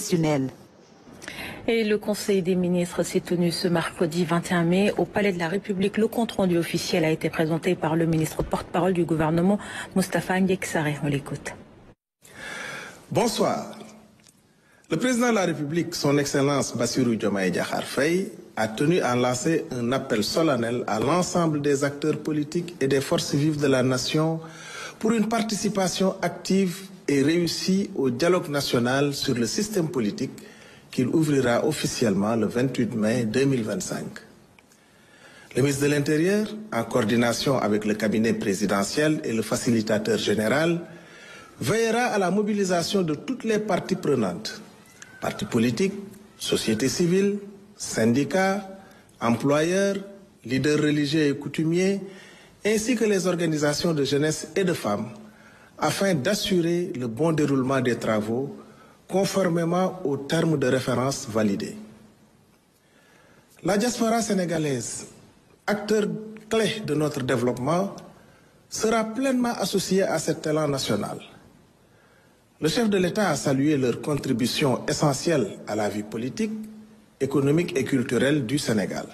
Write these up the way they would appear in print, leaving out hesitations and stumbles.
professionnels. Et le Conseil des ministres s'est tenu ce mercredi 21 mai au Palais de la République. Le compte-rendu officiel a été présenté par le ministre porte-parole du gouvernement, Moustapha Ndiaye. On l'écoute. Bonsoir. Le président de la République, son Excellence Bassirou Diomaye Diakhar Faye, a tenu à lancer un appel solennel à l'ensemble des acteurs politiques et des forces vives de la nation pour une participation active et réussie au dialogue national sur le système politique qu'il ouvrira officiellement le 28 mai 2025. Le ministre de l'Intérieur, en coordination avec le cabinet présidentiel et le facilitateur général, veillera à la mobilisation de toutes les parties prenantes, partis politiques, société civile, syndicats, employeurs, leaders religieux et coutumiers, ainsi que les organisations de jeunesse et de femmes, afin d'assurer le bon déroulement des travaux conformément aux termes de référence validés. La diaspora sénégalaise, acteur clé de notre développement, sera pleinement associée à cet élan national. Le chef de l'État a salué leur contribution essentielle à la vie politique, économique et culturelle du Sénégal.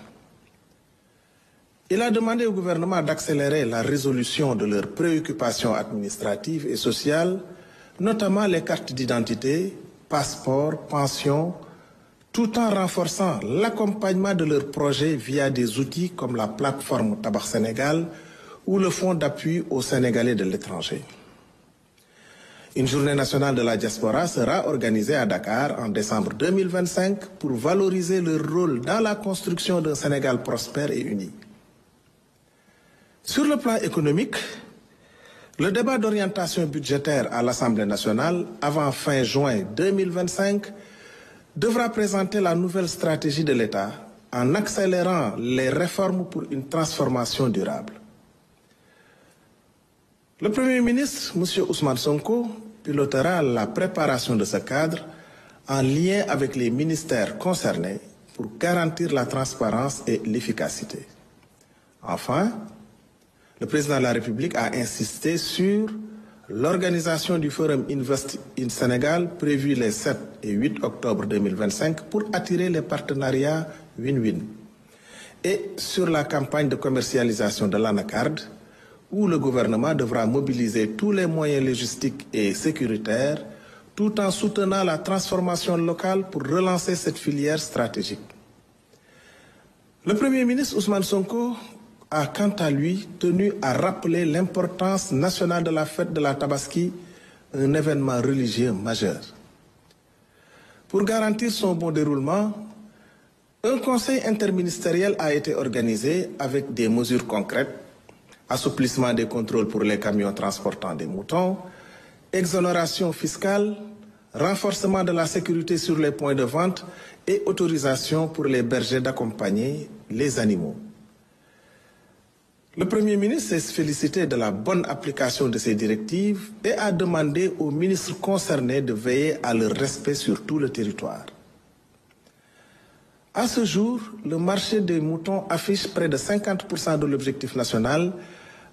Il a demandé au gouvernement d'accélérer la résolution de leurs préoccupations administratives et sociales, notamment les cartes d'identité, passeports, pensions, tout en renforçant l'accompagnement de leurs projets via des outils comme la plateforme Tabac Sénégal ou le Fonds d'appui aux Sénégalais de l'étranger. Une journée nationale de la diaspora sera organisée à Dakar en décembre 2025 pour valoriser leur rôle dans la construction d'un Sénégal prospère et uni. Sur le plan économique, le débat d'orientation budgétaire à l'Assemblée nationale avant fin juin 2025 devra présenter la nouvelle stratégie de l'État en accélérant les réformes pour une transformation durable. Le Premier ministre, M. Ousmane Sonko, pilotera la préparation de ce cadre en lien avec les ministères concernés pour garantir la transparence et l'efficacité. Enfin, le président de la République a insisté sur l'organisation du Forum Invest in Sénégal prévu les 7 et 8 octobre 2025 pour attirer les partenariats win-win et sur la campagne de commercialisation de l'anacarde où le gouvernement devra mobiliser tous les moyens logistiques et sécuritaires tout en soutenant la transformation locale pour relancer cette filière stratégique. Le Premier ministre Ousmane Sonko a quant à lui tenu à rappeler l'importance nationale de la fête de la Tabaski, un événement religieux majeur. Pour garantir son bon déroulement, un conseil interministériel a été organisé avec des mesures concrètes, assouplissement des contrôles pour les camions transportant des moutons, exonération fiscale, renforcement de la sécurité sur les points de vente et autorisation pour les bergers d'accompagner les animaux. Le Premier ministre s'est félicité de la bonne application de ces directives et a demandé aux ministres concernés de veiller à leur respect sur tout le territoire. À ce jour, le marché des moutons affiche près de 50% de l'objectif national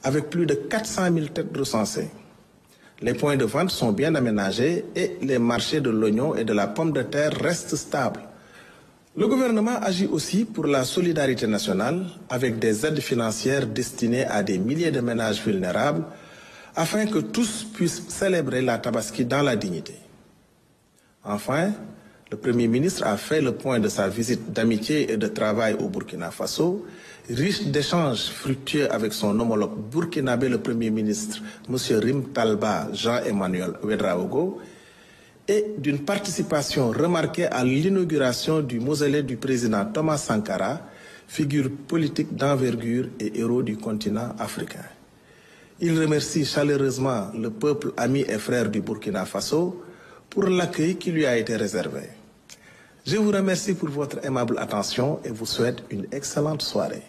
avec plus de 400 000 têtes recensées. Les points de vente sont bien aménagés et les marchés de l'oignon et de la pomme de terre restent stables. Le gouvernement agit aussi pour la solidarité nationale avec des aides financières destinées à des milliers de ménages vulnérables afin que tous puissent célébrer la Tabaski dans la dignité. Enfin, le Premier ministre a fait le point de sa visite d'amitié et de travail au Burkina Faso, riche d'échanges fructueux avec son homologue burkinabé, le Premier ministre, M. Rim Talba Jean-Emmanuel Ouedraogo, et d'une participation remarquée à l'inauguration du mausolée du président Thomas Sankara, figure politique d'envergure et héros du continent africain. Il remercie chaleureusement le peuple ami et frère du Burkina Faso pour l'accueil qui lui a été réservé. Je vous remercie pour votre aimable attention et vous souhaite une excellente soirée.